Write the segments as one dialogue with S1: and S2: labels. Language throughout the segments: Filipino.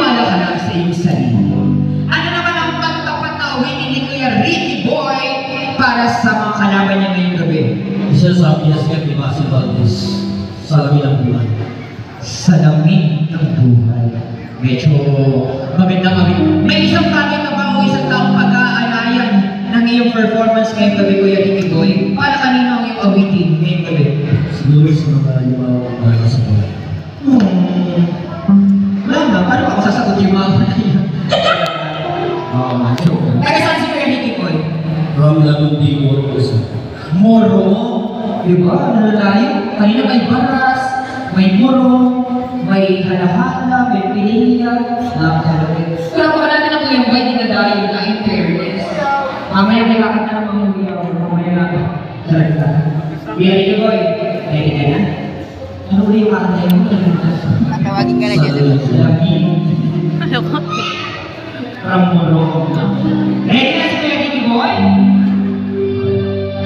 S1: Maniwala ka lang sa iyong sarili. Ano naman ang tapat na awitin ni Kuya Ricky Boy para sa mga kalaban niya ngayong gabi?
S2: Isa sa Pias nga, diba si Valdez? Salamin ang buhay.
S1: Salamin ng buhay. Medyo magandang awit. May isang bagay ka ba o isang taong pag-aalayan ng iyong performance ngayong gabi, Kuya Ricky Boy? Para kanina ang iyong awitin ngayong gabi?
S2: Siguro sa mga mga sa buhay.
S1: Wala nga, paano ako sasagot yung mga na yun?
S2: Joke.
S1: Taga saan si Kuya Ricky Boy?
S2: From Lagundi, Moro.
S1: Moro? Diba? Nalalayo? Kanina may Baras, may Moro, may Halahala, may Pinilla, nakakalabi. Kaya baka natin ang Kuya Boy, hindi na dahil na in fairness. Mamaya may bakit na naman yung Kuya Boy, mamaya natin. Salita. Kuya Ricky Boy, ready ka na? Ano ulit yung kakantay mo?
S3: Tawagin ka na dyan.
S1: Salamin.
S3: Ano ko?
S1: From Moro. Ready na si Kuya Ricky Boy?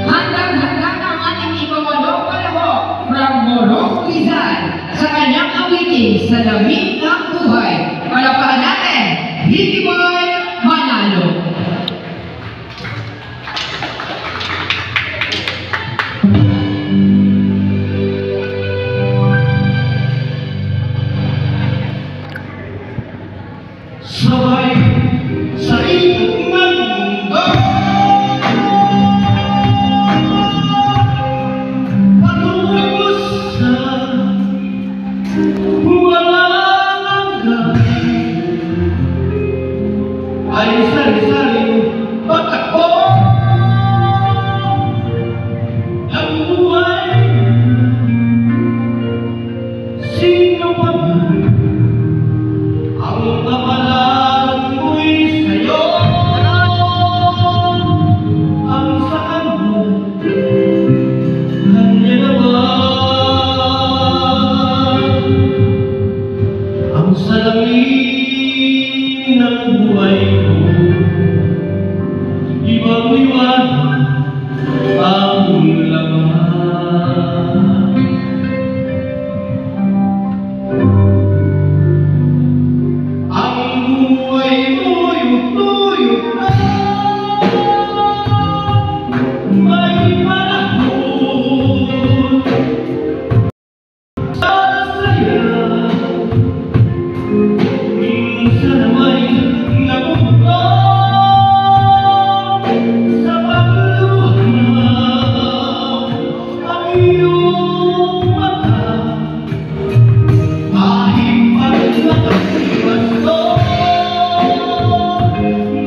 S1: Handang-handa na ang ating ipawalong kalaho from Moro, Rizal sa kanyang awitin sa lamig ng buhay. Palapahan natin, Ricky Boy Manalo.
S2: Sabay sa ikot ng mundo, patungos sa walang hanggan, ay sari-saring patakbo ng buhay. Sino pa ba ang kapalaran mo'y sa'yo? Ang sa kanya, kanya naman. Ang salamin ng buhay ko, ibang liwanag ang laman. Ang buhay mo'y tuyot na, may panahon sa saya. Minsan may nabuktong sa pagluha ang iyong mata. Kahit pagkakasiwas ko,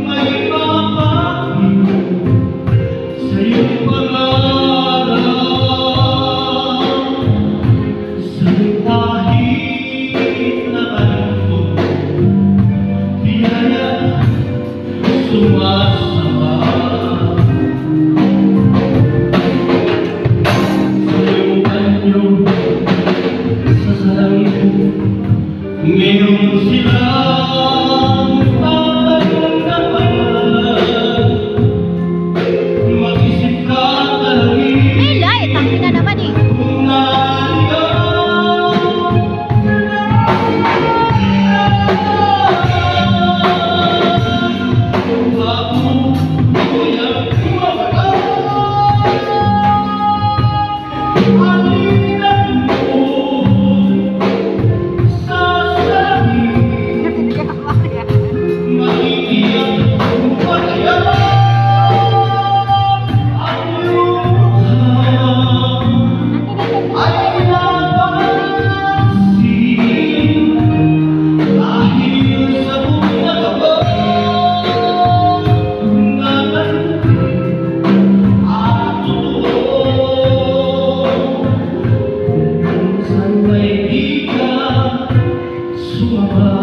S2: may mapapin sa iyong pangarap. Sa kahit na anong biyaya sumasama. Sa iyong anyo, sa salamin, ngayon silang tatanungan. Mag-isip ka talangin
S3: Eh, light. Tangin na naman eh.
S2: kung naligaw. Bago kuya kumawala, alinan mo sa salamin. Maiiyak kung pataya ang iyong mukha. Ay napansin dahil sa buong nagawa na nandun at totoo. Kung saan may di ka sumama.